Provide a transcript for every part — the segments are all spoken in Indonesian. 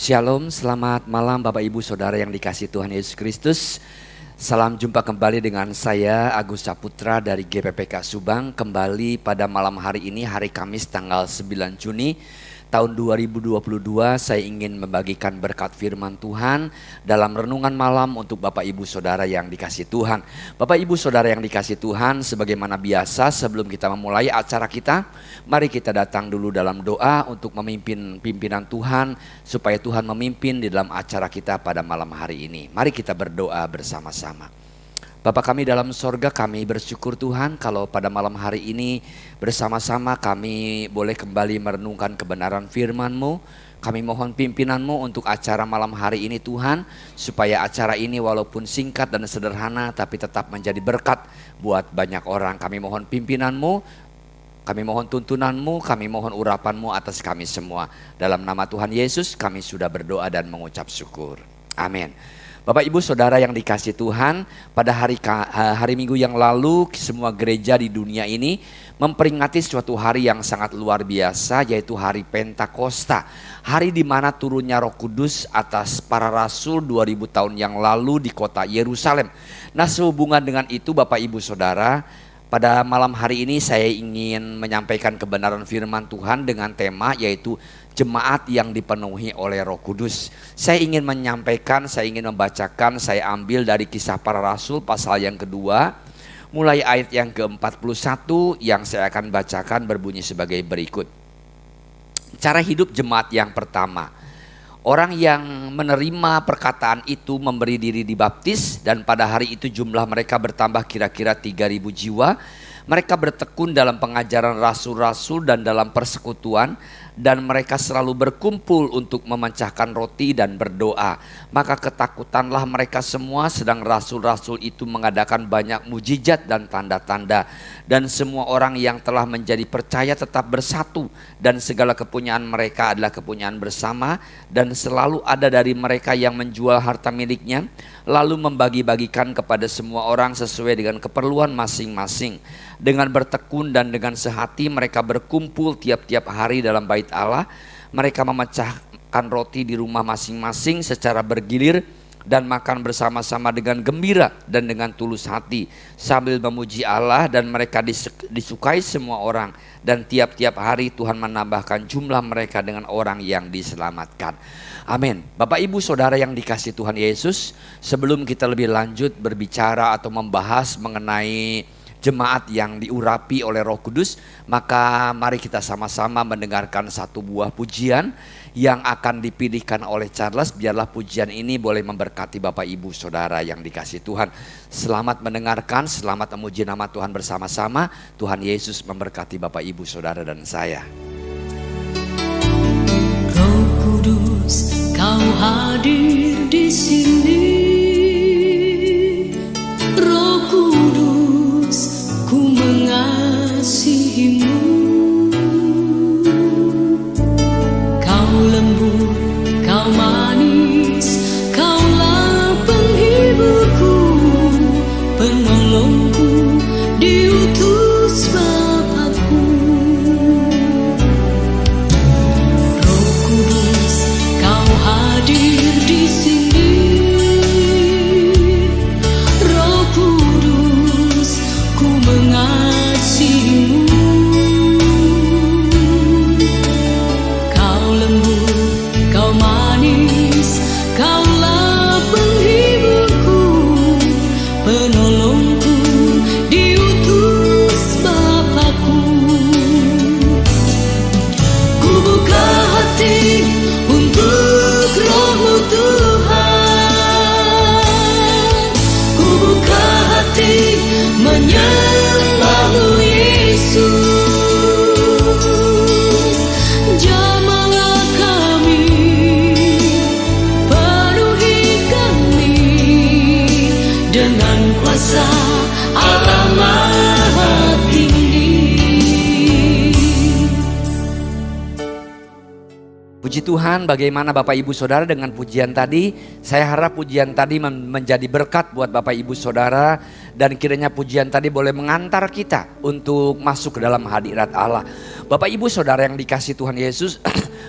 Shalom, selamat malam Bapak Ibu Saudara yang dikasihi Tuhan Yesus Kristus. Salam jumpa kembali dengan saya Agus Saputra dari GPPK Subang. Kembali pada malam hari ini, hari Kamis tanggal 9 Juni tahun 2022, saya ingin membagikan berkat firman Tuhan dalam renungan malam untuk Bapak Ibu Saudara yang dikasihi Tuhan. Bapak Ibu Saudara yang dikasihi Tuhan, sebagaimana biasa sebelum kita memulai acara kita, mari kita datang dulu dalam doa untuk memimpin pimpinan Tuhan, supaya Tuhan memimpin di dalam acara kita pada malam hari ini. Mari kita berdoa bersama-sama. Bapa kami dalam sorga, kami bersyukur Tuhan kalau pada malam hari ini bersama-sama kami boleh kembali merenungkan kebenaran firman-Mu. Kami mohon pimpinan-Mu untuk acara malam hari ini Tuhan, supaya acara ini walaupun singkat dan sederhana tapi tetap menjadi berkat buat banyak orang. Kami mohon pimpinan-Mu, kami mohon tuntunan-Mu, kami mohon urapan-Mu atas kami semua. Dalam nama Tuhan Yesus kami sudah berdoa dan mengucap syukur. Amin. Bapak Ibu Saudara yang dikasihi Tuhan, pada hari Minggu yang lalu semua gereja di dunia ini memperingati suatu hari yang sangat luar biasa, yaitu hari Pentakosta. Hari di mana turunnya Roh Kudus atas para rasul 2000 tahun yang lalu di kota Yerusalem. Nah, sehubungan dengan itu Bapak Ibu Saudara, pada malam hari ini saya ingin menyampaikan kebenaran firman Tuhan dengan tema yaitu jemaat yang dipenuhi oleh Roh Kudus. Saya ingin menyampaikan, saya ingin membacakan, saya ambil dari Kisah Para Rasul pasal yang kedua, mulai ayat yang ke-41 yang saya akan bacakan berbunyi sebagai berikut. Cara hidup jemaat yang pertama. Orang yang menerima perkataan itu memberi diri dibaptis, dan pada hari itu jumlah mereka bertambah kira-kira 3.000 jiwa. Mereka bertekun dalam pengajaran rasul-rasul dan dalam persekutuan, dan mereka selalu berkumpul untuk memecahkan roti dan berdoa. Maka ketakutanlah mereka semua, sedang rasul-rasul itu mengadakan banyak mujizat dan tanda-tanda. Dan semua orang yang telah menjadi percaya tetap bersatu, dan segala kepunyaan mereka adalah kepunyaan bersama. Dan selalu ada dari mereka yang menjual harta miliknya, lalu membagi-bagikan kepada semua orang sesuai dengan keperluan masing-masing. Dengan bertekun dan dengan sehati mereka berkumpul tiap-tiap hari dalam bait Allah. Mereka memecahkan roti di rumah masing-masing secara bergilir dan makan bersama-sama dengan gembira dan dengan tulus hati sambil memuji Allah, dan mereka disukai semua orang, dan tiap-tiap hari Tuhan menambahkan jumlah mereka dengan orang yang diselamatkan. Amin. Bapak Ibu Saudara yang dikasihi Tuhan Yesus, sebelum kita lebih lanjut berbicara atau membahas mengenai jemaat yang diurapi oleh Roh Kudus, maka mari kita sama-sama mendengarkan satu buah pujian yang akan dipilihkan oleh Charles. Biarlah pujian ini boleh memberkati Bapak Ibu Saudara yang dikasihi Tuhan. Selamat mendengarkan, selamat memuji nama Tuhan bersama-sama. Tuhan Yesus memberkati Bapak Ibu Saudara dan saya. Roh Kudus, Kau hadir di sini. Roh Kudus, ku mengasihimu. Kau lembut, kau manis, kaulah penghiburku, penolongku, diutus Bapakku. Roh Kudus, kau hadir di sini. Roh Kudus, Puji Tuhan, bagaimana Bapak Ibu Saudara dengan pujian tadi? Saya harap pujian tadi menjadi berkat buat Bapak Ibu Saudara, dan kiranya pujian tadi boleh mengantar kita untuk masuk ke dalam hadirat Allah. Bapak Ibu Saudara yang dikasihi Tuhan Yesus,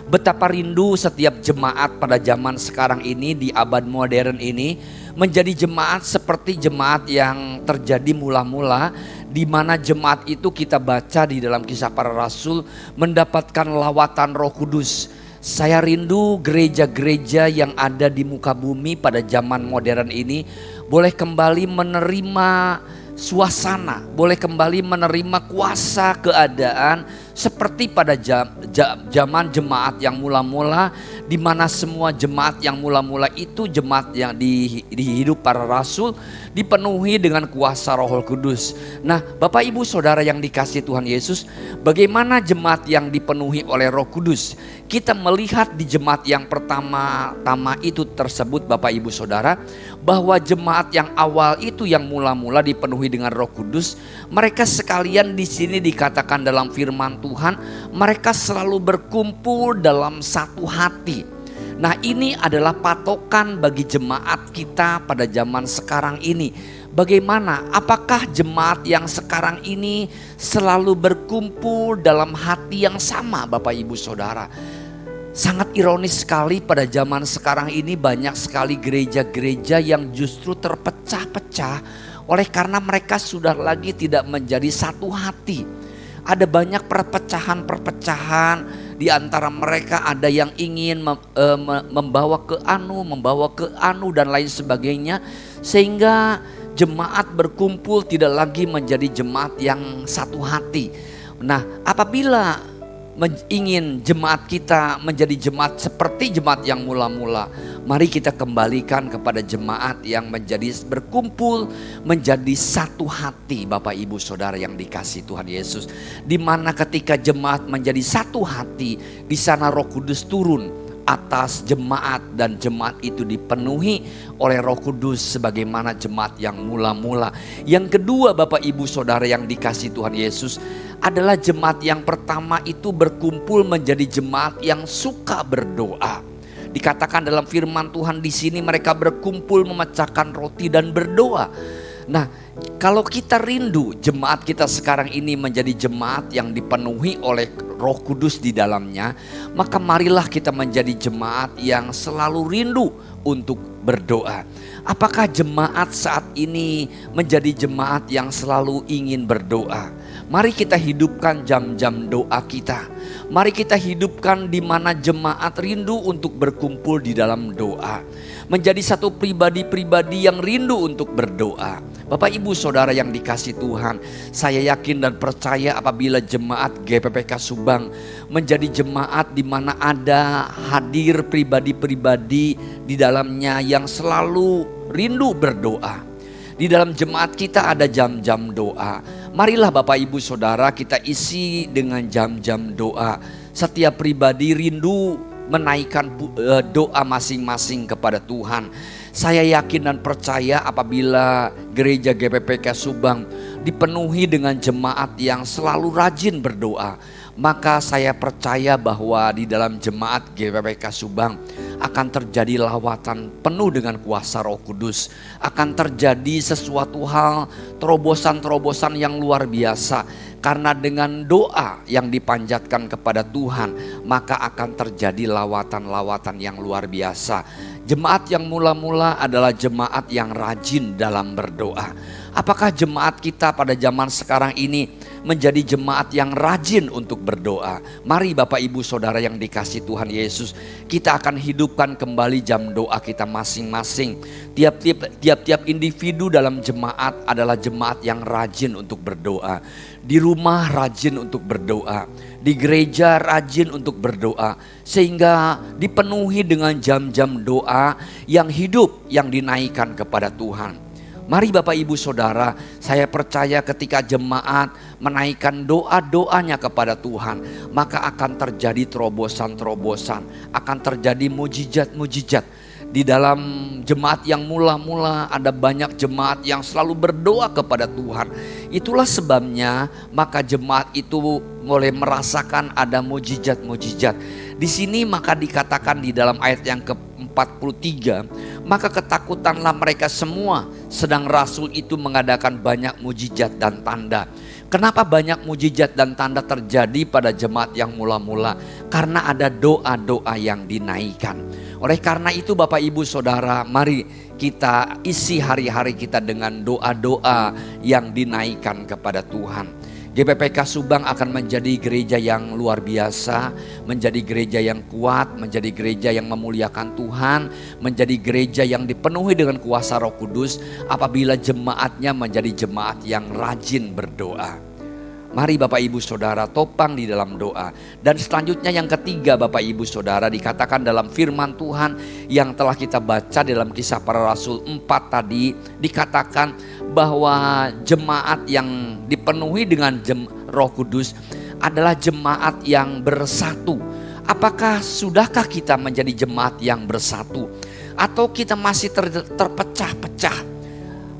betapa rindu setiap jemaat pada zaman sekarang ini, di abad modern ini, menjadi jemaat seperti jemaat yang terjadi mula-mula, di mana jemaat itu kita baca di dalam Kisah Para Rasul mendapatkan lawatan Roh Kudus. Saya rindu gereja-gereja yang ada di muka bumi pada zaman modern ini boleh kembali menerima suasana, boleh kembali menerima kuasa keadaan seperti pada zaman jemaat yang mula-mula, di mana semua jemaat yang mula-mula itu jemaat yang di hidup para rasul dipenuhi dengan kuasa Roh Kudus. Nah, Bapak Ibu Saudara yang dikasihi Tuhan Yesus, bagaimana jemaat yang dipenuhi oleh Roh Kudus? Kita melihat di jemaat yang pertama-tama itu tersebut, Bapak Ibu Saudara, bahwa jemaat yang awal itu yang mula-mula dipenuhi dengan Roh Kudus, mereka sekalian di sini dikatakan dalam firman Tuhan, mereka selalu berkumpul dalam satu hati. Nah, ini adalah patokan bagi jemaat kita pada zaman sekarang ini. Bagaimana? Apakah jemaat yang sekarang ini selalu berkumpul dalam hati yang sama, Bapak Ibu Saudara? Sangat ironis sekali, pada zaman sekarang ini banyak sekali gereja-gereja yang justru terpecah-pecah oleh karena mereka sudah lagi tidak menjadi satu hati. Ada banyak perpecahan-perpecahan di antara mereka, ada yang ingin membawa ke anu dan lain sebagainya, sehingga jemaat berkumpul tidak lagi menjadi jemaat yang satu hati. Nah, apabila ingin jemaat kita menjadi jemaat seperti jemaat yang mula-mula, mari kita kembalikan kepada jemaat yang menjadi berkumpul menjadi satu hati, Bapak Ibu Saudara yang dikasihi Tuhan Yesus. Di mana ketika jemaat menjadi satu hati, di sana Roh Kudus turun atas jemaat, dan jemaat itu dipenuhi oleh Roh Kudus sebagaimana jemaat yang mula-mula. Yang kedua, Bapak Ibu Saudara yang dikasihi Tuhan Yesus, adalah jemaat yang pertama itu berkumpul menjadi jemaat yang suka berdoa. Dikatakan dalam firman Tuhan di sini, mereka berkumpul memecahkan roti dan berdoa. Nah, kalau kita rindu jemaat kita sekarang ini menjadi jemaat yang dipenuhi oleh Roh Kudus di dalamnya, maka marilah kita menjadi jemaat yang selalu rindu untuk berdoa. Apakah jemaat saat ini menjadi jemaat yang selalu ingin berdoa? Mari kita hidupkan jam-jam doa kita. Mari kita hidupkan di mana jemaat rindu untuk berkumpul di dalam doa. Menjadi satu pribadi-pribadi yang rindu untuk berdoa. Bapak Ibu Saudara yang dikasihi Tuhan, saya yakin dan percaya apabila jemaat GPPK Subang menjadi jemaat di mana ada hadir pribadi-pribadi di dalamnya yang selalu rindu berdoa. Di dalam jemaat kita ada jam-jam doa. Marilah Bapak Ibu Saudara kita isi dengan jam-jam doa. Setiap pribadi rindu menaikkan doa masing-masing kepada Tuhan. Saya yakin dan percaya apabila gereja GPPK Subang dipenuhi dengan jemaat yang selalu rajin berdoa, maka saya percaya bahwa di dalam jemaat GPPK Subang akan terjadi lawatan penuh dengan kuasa Roh Kudus. Akan terjadi sesuatu hal, terobosan-terobosan yang luar biasa. Karena dengan doa yang dipanjatkan kepada Tuhan, maka akan terjadi lawatan-lawatan yang luar biasa. Jemaat yang mula-mula adalah jemaat yang rajin dalam berdoa. Apakah jemaat kita pada zaman sekarang ini menjadi jemaat yang rajin untuk berdoa? Mari Bapak Ibu Saudara yang dikasihi Tuhan Yesus, kita akan hidupkan kembali jam doa kita masing-masing. Tiap-tiap individu dalam jemaat adalah jemaat yang rajin untuk berdoa. Di rumah rajin untuk berdoa, di gereja rajin untuk berdoa, sehingga dipenuhi dengan jam-jam doa yang hidup, yang dinaikkan kepada Tuhan. Mari Bapak Ibu Saudara, saya percaya ketika jemaat menaikkan doa-doanya kepada Tuhan, maka akan terjadi terobosan-terobosan, akan terjadi mujizat-mujizat. Di dalam jemaat yang mula-mula ada banyak jemaat yang selalu berdoa kepada Tuhan. Itulah sebabnya maka jemaat itu mulai merasakan ada mujizat-mujizat. Di sini maka dikatakan di dalam ayat yang ke-43, maka ketakutanlah mereka semua, sedang rasul itu mengadakan banyak mujizat dan tanda. Kenapa banyak mujizat dan tanda terjadi pada jemaat yang mula-mula? Karena ada doa-doa yang dinaikkan. Oleh karena itu Bapak Ibu Saudara, mari kita isi hari-hari kita dengan doa-doa yang dinaikkan kepada Tuhan. GPPK Subang akan menjadi gereja yang luar biasa, menjadi gereja yang kuat, menjadi gereja yang memuliakan Tuhan, menjadi gereja yang dipenuhi dengan kuasa Roh Kudus apabila jemaatnya menjadi jemaat yang rajin berdoa. Mari Bapak Ibu Saudara topang di dalam doa. Dan selanjutnya yang ketiga Bapak Ibu Saudara, dikatakan dalam firman Tuhan yang telah kita baca dalam Kisah Para Rasul 4 tadi, dikatakan bahwa jemaat yang dipenuhi dengan Roh Kudus adalah jemaat yang bersatu. Apakah sudahkah kita menjadi jemaat yang bersatu? Atau kita masih terpecah-pecah?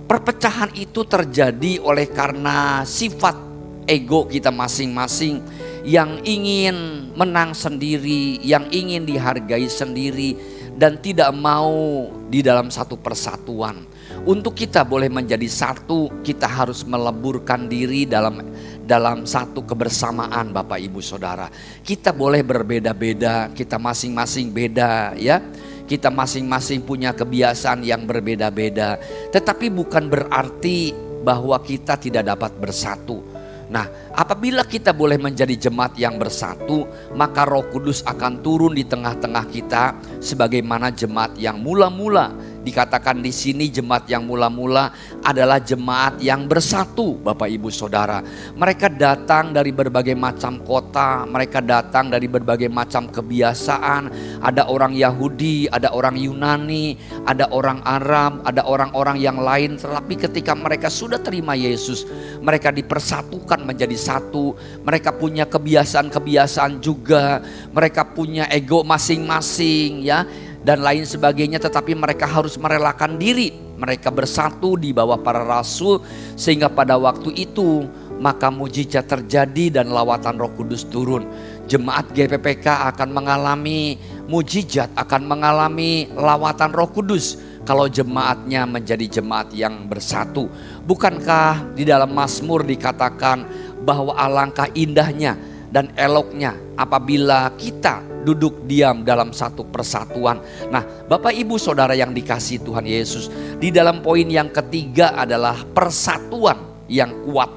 Perpecahan itu terjadi oleh karena sifat ego kita masing-masing yang ingin menang sendiri, yang ingin dihargai sendiri, dan tidak mau di dalam satu persatuan. Untuk kita boleh menjadi satu, kita harus meleburkan diri dalam satu kebersamaan Bapak Ibu Saudara. Kita boleh berbeda-beda, kita masing-masing beda ya. Kita masing-masing punya kebiasaan yang berbeda-beda. Tetapi bukan berarti bahwa kita tidak dapat bersatu. Nah, apabila kita boleh menjadi jemaat yang bersatu, maka Roh Kudus akan turun di tengah-tengah kita sebagaimana jemaat yang mula-mula. Dikatakan di sini jemaat yang mula-mula adalah jemaat yang bersatu Bapak Ibu Saudara. Mereka datang dari berbagai macam kota, mereka datang dari berbagai macam kebiasaan. Ada orang Yahudi, ada orang Yunani, ada orang Arab, ada orang-orang yang lain. Tetapi ketika mereka sudah terima Yesus, mereka dipersatukan menjadi satu. Mereka punya kebiasaan-kebiasaan juga, mereka punya ego masing-masing ya, dan lain sebagainya, tetapi mereka harus merelakan diri. Mereka bersatu di bawah para rasul, sehingga pada waktu itu maka mujizat terjadi dan lawatan Roh Kudus turun. Jemaat GPPK akan mengalami mujizat, akan mengalami lawatan Roh Kudus kalau jemaatnya menjadi jemaat yang bersatu. Bukankah di dalam Mazmur dikatakan bahwa alangkah indahnya dan eloknya apabila kita duduk diam dalam satu persatuan. Nah, Bapak Ibu Saudara yang dikasihi Tuhan Yesus, di dalam poin yang ketiga adalah persatuan yang kuat.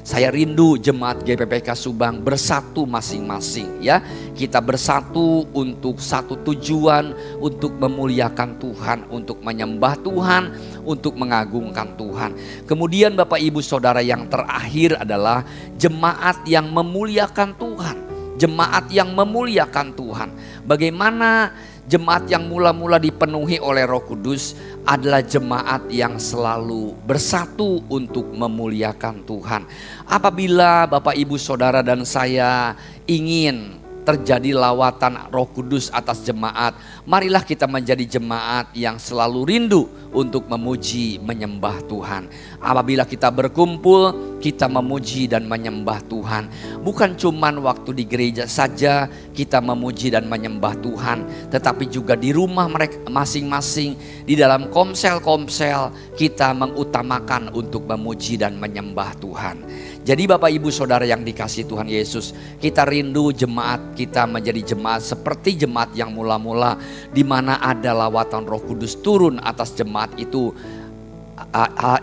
Saya rindu jemaat GPPK Subang bersatu masing-masing ya. Kita bersatu untuk satu tujuan, untuk memuliakan Tuhan, untuk menyembah Tuhan, untuk mengagungkan Tuhan. Kemudian Bapak Ibu Saudara yang terakhir adalah jemaat yang memuliakan Tuhan. Jemaat yang memuliakan Tuhan. Bagaimana jemaat yang mula-mula dipenuhi oleh Roh Kudus adalah jemaat yang selalu bersatu untuk memuliakan Tuhan. Apabila Bapak Ibu Saudara dan saya ingin terjadi lawatan Roh Kudus atas jemaat, marilah kita menjadi jemaat yang selalu rindu untuk memuji menyembah Tuhan. Apabila kita berkumpul, kita memuji dan menyembah Tuhan. Bukan cuman waktu di gereja saja kita memuji dan menyembah Tuhan, tetapi juga di rumah mereka masing-masing, di dalam komsel-komsel kita mengutamakan untuk memuji dan menyembah Tuhan. Jadi Bapak Ibu Saudara yang dikasihi Tuhan Yesus, kita rindu jemaat kita menjadi jemaat seperti jemaat yang mula-mula, di mana ada lawatan Roh Kudus turun atas jemaat itu.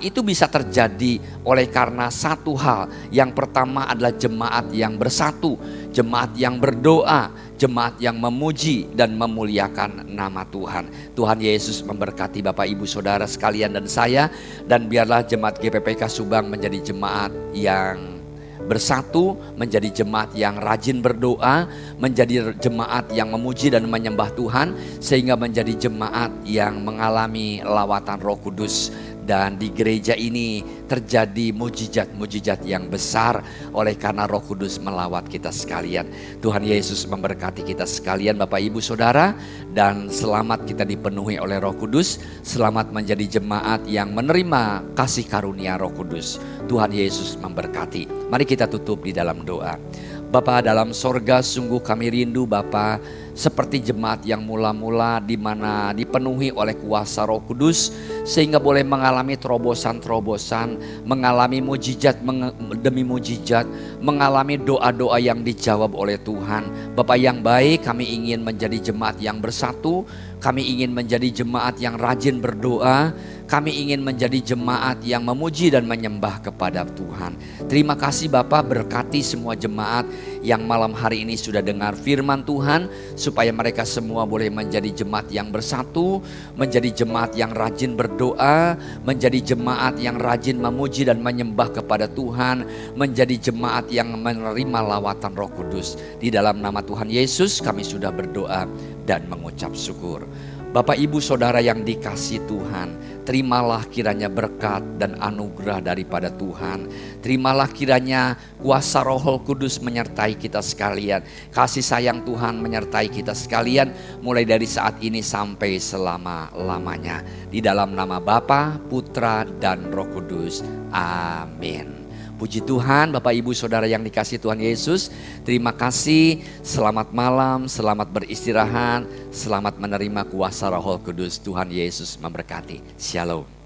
Itu bisa terjadi oleh karena satu hal. Yang pertama adalah jemaat yang bersatu, jemaat yang berdoa, jemaat yang memuji dan memuliakan nama Tuhan. Tuhan Yesus memberkati Bapak Ibu Saudara sekalian dan saya. Dan biarlah jemaat GPPK Subang menjadi jemaat yang bersatu, menjadi jemaat yang rajin berdoa, menjadi jemaat yang memuji dan menyembah Tuhan, sehingga menjadi jemaat yang mengalami lawatan Roh Kudus. Dan di gereja ini terjadi mujizat-mujizat yang besar oleh karena Roh Kudus melawat kita sekalian. Tuhan Yesus memberkati kita sekalian Bapak Ibu Saudara, dan selamat kita dipenuhi oleh Roh Kudus. Selamat menjadi jemaat yang menerima kasih karunia Roh Kudus. Tuhan Yesus memberkati. Mari kita tutup di dalam doa. Bapa dalam sorga, sungguh kami rindu Bapa, seperti jemaat yang mula-mula di mana dipenuhi oleh kuasa Roh Kudus sehingga boleh mengalami terobosan-terobosan, mengalami mujizat demi mujizat, mengalami doa-doa yang dijawab oleh Tuhan. Bapak yang baik, kami ingin menjadi jemaat yang bersatu, kami ingin menjadi jemaat yang rajin berdoa, kami ingin menjadi jemaat yang memuji dan menyembah kepada Tuhan. Terima kasih Bapak, berkati semua jemaat yang malam hari ini sudah dengar firman Tuhan, supaya mereka semua boleh menjadi jemaat yang bersatu, menjadi jemaat yang rajin berdoa, menjadi jemaat yang rajin memuji dan menyembah kepada Tuhan, menjadi jemaat yang menerima lawatan Roh Kudus. Di dalam nama Tuhan Yesus kami sudah berdoa dan mengucap syukur. Bapak Ibu Saudara yang dikasihi Tuhan, terimalah kiranya berkat dan anugerah daripada Tuhan. Terimalah kiranya kuasa Roh Kudus menyertai kita sekalian. Kasih sayang Tuhan menyertai kita sekalian mulai dari saat ini sampai selama-lamanya. Di dalam nama Bapa, Putra, dan Roh Kudus. Amin. Puji Tuhan, Bapak Ibu Saudara yang dikasihi Tuhan Yesus. Terima kasih, selamat malam, selamat beristirahat, selamat menerima kuasa Roh Kudus. Tuhan Yesus memberkati. Shalom.